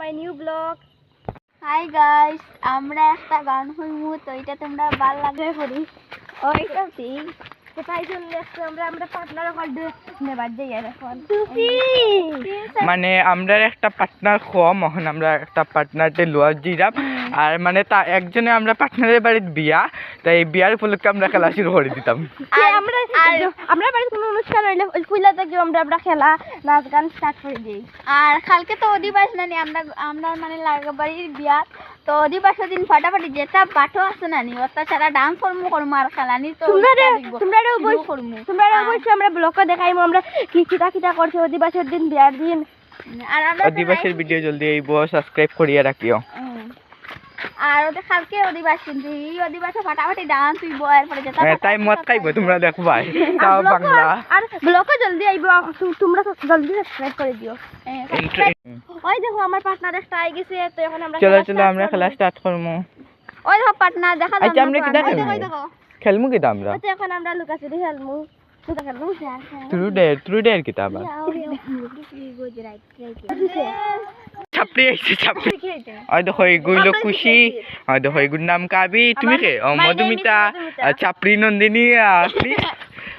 My new blog. Hi guys, আমরা একটা গান শুনবো, তো এটা তোমরা ভালো লাগবে করি ওইটা ঠিক তাই জন্য আমরা পার্টনার করে নেবার যাই এখন মানে আমরা একটা পার্টনার কম এখন আমরা একটা পার্টনারতে লোয়া দিলাম আর মানে তা একজনে আমরা পার্টনারের বাড়ির বিয়া তাই এই বিয়ার উপলক্ষে আমরা খেলা শুরু করে দিতাম। আমরা বাড়িতে কোনো অনুষ্ঠান হইলে ফুলা থেকে আমরা খেলা নাচ গান স্টার্ট করে দিই। আর কালকে তো অধিবাস নানি আমরা মানে বাড়ির বিয়া, তো অধিবাসের দিন ফাটাফাটি যেটা বাটো আছে নানি ওটা ছাড়া ডান্স করমু আর খেলানি। তো তোমরা অবশ্যই আমরা ব্লগে দেখাইমু আমরা কি কিটা করছি অধিবাসের দিন বিয়ার দিন। আর আমরা অধিবাসের ভিডিও জলদি আইবো, সাবস্ক্রাইব করিয়া রাখিও। আর ওদের কালকে অধিবাস কিন্তু এই অধিবাসে ফাটাফাটি ডান্স হইব এরপরে যেটা তাই মত খাইবো তোমরা দেখবাই তাও বাংলা। আর ব্লগে জলদি আইবো, তোমরা জলদি সাবস্ক্রাইব করে দিও। ওই দেখো আমার পার্টনার একটা আই গেছে, তো এখন আমরা চলো আমরা খেলা স্টার্ট করবো। ওই দেখো পার্টনার দেখা আচ্ছা আমরা কি খেলমু কি আমরা তো এখন আমরা লুকাচুরি খেলমু ট্রু ডেয়ার কি আবার ছাপড়ি আইছে ছাপড়ি। ওই দেখো এগুলো খুশি, ওই দেখো এগুলোর নাম কাবি, তুমি কে? ও মধুমিতা, ছাপড়ি নন্দিনী,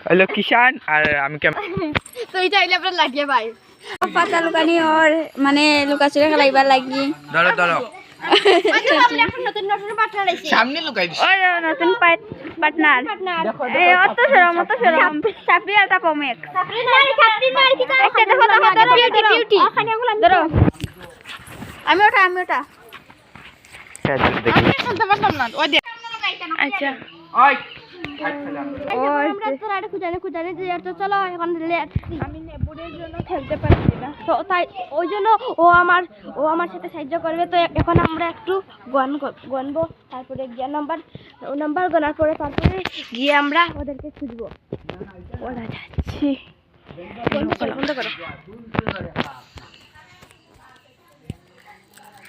হলো কিষান আর আমি কেমন। তো এটা আইলে আমরা লাগিয়ে ভাই পাতা লুকানি ওর মানে লুকাচুরি খেলাইবার লাগি। ধরো ধরো সামনে লুকাই দিছি। ওই নতুন পার্টনার এই অত সরম চাপড়ি আর তা কমেক চাপড়ি মার কি তা দেখো বিউটি ধরো আমি ওটা আমি খেলতে পারতাম না ওই দেখ। আচ্ছা ওই আমরা তো রাড়ে খুঁজারে যে তো চলো এখন আমি নেবুরের জন্য খেলতে পারছি না, তো তাই ওই জন্য ও আমার সাথে সাহায্য করবে। তো এখন আমরা একটু গণবো, তারপরে গিয়ে নাম্বার গণার পরে তারপরে গিয়ে আমরা ওদেরকে খুঁজবো। ওরা যাচ্ছি, বন্ধ করো।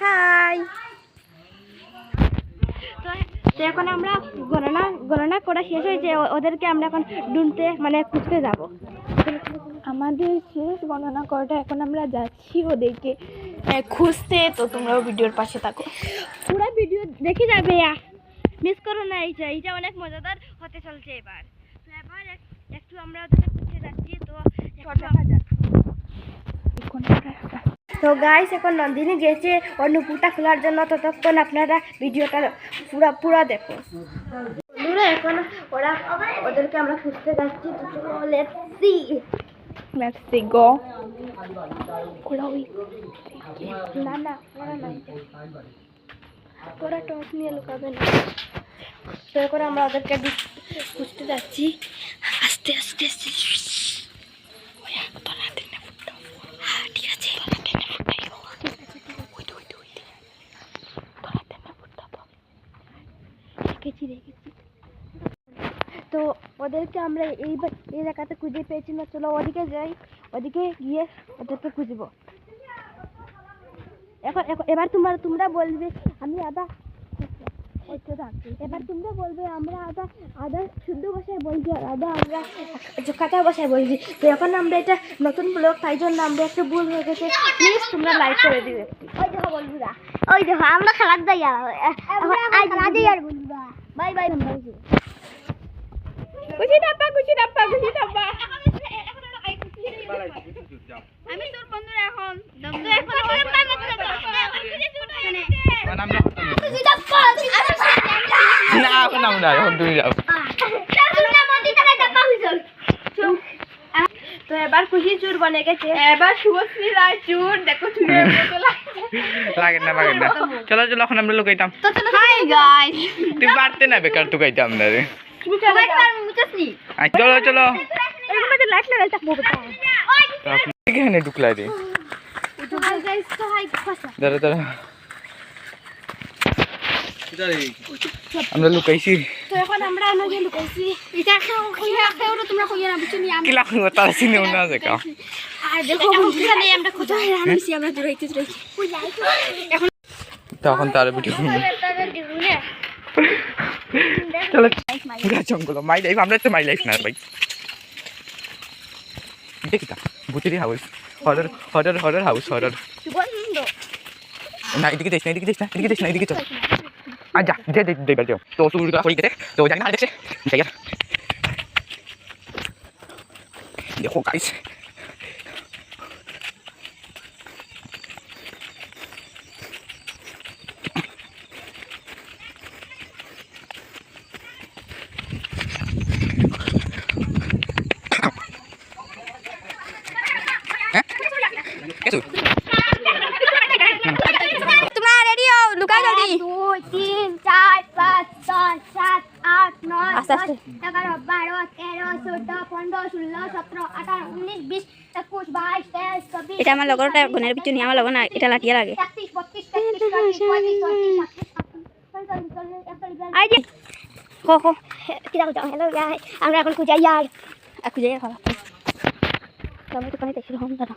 হাই, তো এখন আমরা গণনা করা শেষ হয়েছে, ওদেরকে আমরা এখন ঢুঁড়তে মানে খুঁজতে যাব। আমাদের শেষ গণনা করাটা এখন আমরা যাচ্ছি ওদেরকে খুঁজতে। তো তোমরাও ভিডিওর পাশে থাকো, পুরো ভিডিও দেখে যাবে, মিস করো না। এইটা অনেক মজাদার হতে চলছে এবার। তো এবার একটু আমরা ওদেরকে খুঁজতে যাচ্ছি। তো গাইস এখন নন্দিনী গেছে ওর নুপুরটা খোলার জন্য, ততক্ষণ আপনারা ভিডিওটা পুরো দেখো। এখন ওদেরকে আমরা খুঁজতে যাচ্ছি। লেটস সি গো। না ওরা টর্চ নিয়ে লুকাবে না। তো এখন আমরা ওদেরকে খুঁজতে যাচ্ছি আস্তে আস্তে। দেখেছি তো ওদেরকে আমরা এই জায়গাতে খুঁজে পেয়েছি না, চলো ওদিকে যাই, ওদিকে গিয়ে ওদেরকে খুঁজবো। এবার তোমরা বলবে আমি আদা, এবার তোমরা বলবে আমরা আদা শুদ্ধ ভাষায় বলছি আর আদা আমরা কাঁচা ভাষায় বলছি। তো এখন আমরা এটা নতুন ব্লগ, তাই জন্য আমরা একটু ভুল হয়ে গেছে, প্লিজ তোমরা লাইক করে দিবে। ওই দেখো বন্ধুরা, ওই দেখো আমরা খেলার যাই আর বন্ধুরা বাই বাই। খুশি ডাব্বা আমি তোর বন্ধুরা এখন তো এবার খুশি চুর বনে গেছে, এবার শুভশ্রী রায় চুর দেখো চুরের মতো লাগে না চলো এখন আমরা লুকাইতাম। তো চলো হাই গাইস, তুই পারতে না বেকার তো গাইতাম না রে। তুমি চলো একবার মুছাসনি। চলো এরকম একটা লাইট লাগাই থাকবো বেটা। এখানে ঢুকলাই রে। তো হাই গাইস, তো হাই ফাসা দাঁড়া আমরা লুকাইছি। তো এখন আমরা নজে লুকাইছি। এটা খেও তোমরা কইয়া না বুঝনি আমি কি লাগলো তার সিনে না দেখা। আর দেখো বুঝলা নেই আমরা কোথায় রামছি, আমরা দৌড়াইতে এখন তখন তার ভিডিও চলো জঙ্গল মাই লাইফ, আমরা তো মাই লাইফ না ভাই। দেখিতা ভূতেরই হাউস, হরর হাউস। না এদিকে যাইস না এদিকে যাইস না এদিকে যাইস না এদিকে চল যা যে দেবার যাও তো শুরু করা করে গেছে তো জানি না দেখছে যাই আর দেখো গাইস তোমরা রেডি হও লুকা জলদি 2 3 4 5 6 7 8 9 10 11 12 13 14 15 16 17 18 19 20 21 22 23 24 এটা আমার লগরটা গুণের ভিতর নিয়ে আমার লগর না এটা লাঠিয়া লাগে 31 32 33 34 35 আই যে কো কো কি দাও হ্যালো গাই আমরা এখন খুঁজাই আর খুঁজে খাওয়া আমি তো পানি দেখছি হম দাদা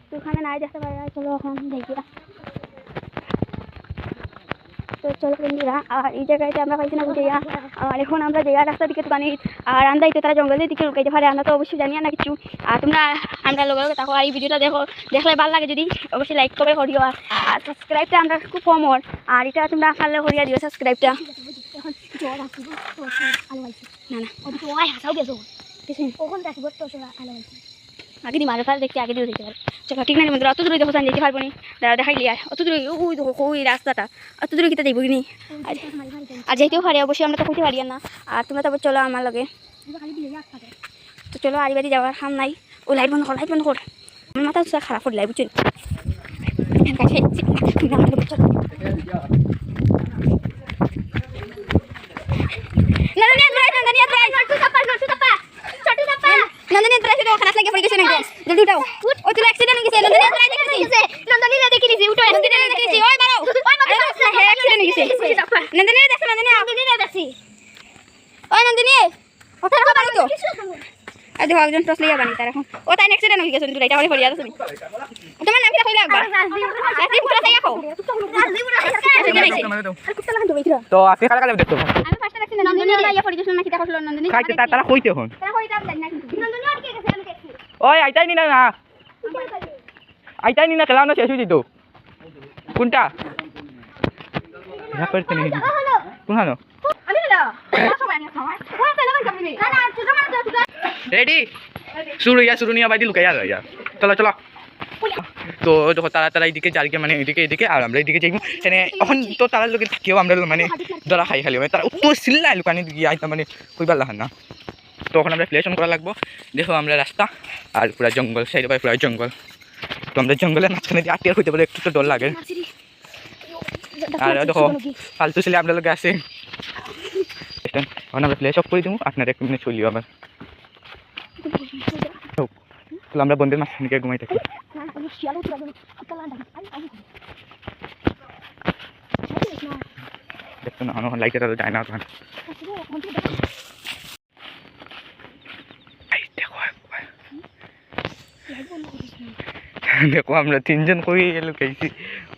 তো ওখানে নাই দেখতে পাই চলো এখন দেখি তো চলো বন্ধুরা আর এই জায়গাতে আমরা পাইছি না বুঝিয়া আর এখন আমরা জায়গা রাস্তা দিকে দোকানে আর আমরা তো তারা জঙ্গলের দিকে লুকাইতে পারে আমরা তো অবশ্যই জানি না কিছু আর তোমরা আমরা লোক দেখো আর এই ভিডিওটা দেখো দেখলে ভালো লাগে যদি অবশ্যই লাইক করে করিও আর সাবস্ক্রাইবটা আমরা খুব কম আর এটা তোমরা পারলে করিয়া দিও সাবস্ক্রাইবটা না না ওদিকে ওই হাসাও গেছো কিছু কখন রাখবো তো সোনা আলো আগে দিই মাঝে ফার দেখছি আগে দিয়েও দেখতে পারে চলো ঠিক না বন্ধুরা অত দূরে দেখো যেতে পারবো নি দাঁড়া দেখাইলি আর অত দূরে ওই দেখো ওই রাস্তাটা অত দূরে কিতা যাইব কিনি আর যেতেও পারি অবশ্যই আমরা তো কইতে পারি না আর তোমরা তারপর চলো আমার লগে তো চলো আড়িবাড়ি যাওয়ার হাম নাই ও লাইট বন্ধ কর আমার মাথা খারাপ করে লাই বুঝছেন নন্দনী তোরা শুধু খারাপ লাগে পড়ে গেছে নাকি জলদি উঠাও ওই তো অ্যাক্সিডেন্ট হয়ে গেছে নন্দনী তোরা দেখে গেছে নন্দনী দেখি দিছি উঠো অ্যাক্সিডেন্ট হয়ে গেছে ওই বারো অ্যাক্সিডেন্ট হয়ে গেছে নন্দনী দেখো নন্দনী দেখছি ওই নন্দনী ওটা তো বাড়ি তো আর দেখো একজন টস লইয়া বানি তার এখন ও তাই অ্যাক্সিডেন্ট হয়ে গেছে তুই এটা হলে পড়িয়া তুমি তোমার নাম কি কইলা একবার রাজদীপ পুরা তাই রাখো তো আপনি কারা কারা দেখতে আমি ফার্স্টে দেখছি নন্দনী ইয়া পড়ে গেছিল নাকি দেখো নন্দনী খাইতে তারা কইতে হন তারা কইতা জানি না নন্দনী আর কে গেছে আমি দেখছি ওই আইতাই নি না আইতাই নি না খেলা না শেষ হয়ে যেত কোনটা হ্যাঁ করতে নেই কোন হানো আমি না সময় আমি খাওয়াই ওই ফেলা ভাই যাবি না না ছোট মানুষ রেডি শুরু নিয়ে বাইদি লুকাইয়া যা চলো চলো তো দেখো তারা এইদিকে জালকে মানে এদিকে আর আমরা এইদিকে যাইব মানে এখন তো তারা লোকে থাকিও আমরা মানে ধরা খাই খালি মানে তারা উত্তর সিল্লা লুকানি গিয়ে আইতা মানে কইবার লাহান না তো এখন আমরা প্লেশন করা লাগবো দেখো আমরা রাস্তা আর পুরা জঙ্গল সাইডে পাই পুরা জঙ্গল তো আমরা জঙ্গলের মাঝখানে দিয়ে আটকে হইতে পারে একটু তো ডর লাগে আর দেখো ফালতু ছেলে আমরা লোকে আছে এখন আমরা প্লেস অফ করে দেবো আপনার এক মিনিট চলিও আবার তো আমরা বন্ধের মাঝখানে গিয়ে ঘুমাই থাকি দেখতো না লাইটের আলো যায় না ওখানে দেখো আমরা তিনজন কই লুকাইছি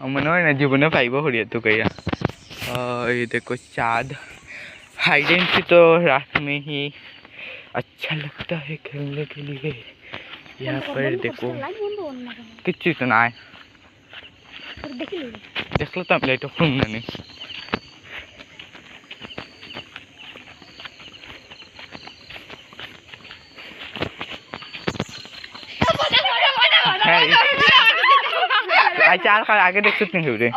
মনে হয় না জীবনে পাইব হরিয়া তো কইয়া ये देखो चाँद हाइड एंड सीक तो रात में ही अच्छा लगता है खेलने के लिए यहाँ पर देखो किच्छु तो ना है देख लो तो हम लाइट ऑफ नहीं अच्छा আর আগে দেখছ তুমি হেউরে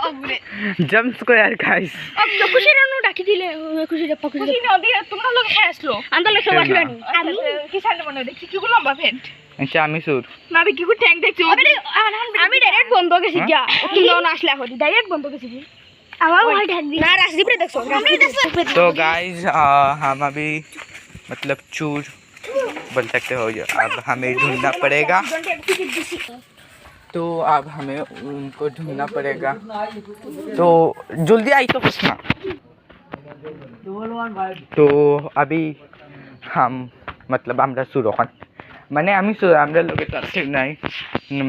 জাম্প স্কয়ার গাইস अब तो खुशी रनु डाकी दिले खुशी रे खुशी नदी তোমরা লোক খাই আসলো আমরা লোক সব আসলানি আমি কি সামনে মনে দেখি কি গুলো লম্বা ফেন্ট আচ্ছা আমি সুর না আমি কি গু ট্যাঙ্ক দেখছি আমি ডাইরেক্ট বন্ধ গেছি গিয়া তোমরা না আসলে হদি ডাইরেক্ট বন্ধ গেছি আমার ওই ঢাক দি না রাজদীপ রে দেখছো तो गाइस हम अभी मतलब चूर बोल सकते हो अब हमें ढूंढना पड़ेगा तो अब हमें उनको ढूंढना पड़ेगा तो जल्दी आई तो कुछ ना तो अभी हम मतलब আমরা শুরু এখন মানে আমি আমরা লোকে তাড়াতে নাই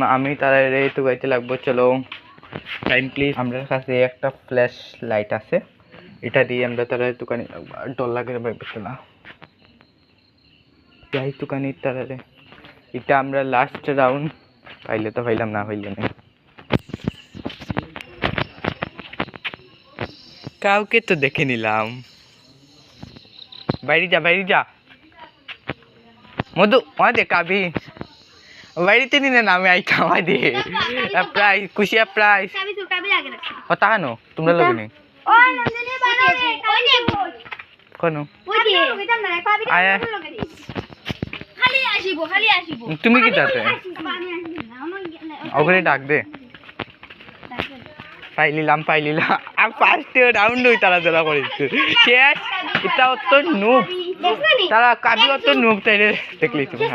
আমি তাড়ারে তো গাইতে লাগবো চলো টাইম প্লিজ আমরা কাছে একটা ফ্ল্যাশ লাইট আছে এটা দিয়ে আমরা তাড়ারে দোকানে ডল লাগে বেশি না যাই দোকানে তাড়ারে এটা আমরা লাস্ট রাউন্ড পাইলে তো পাইলাম, না পাইলে না। কাউকে তো দেখে নিলাম। বাইরে যা, বাইরে যা। মধু দে কাবি বাড়িতে নিলে না আমি আইতাম। দে প্রাইজ, কুশিয়া প্রাইজ। ও তাকানো তোমরা লোক নেই কোনো আয়া। তুমি কি তাতে ওখানে ডাক দে। পাইলিলাম আর ফার্স্ট রাউন্ড হই তারা জলা করেছে শেষ। এটা অত নুব তারা কাবি অত নুব তাইলে দেখলি তুমি।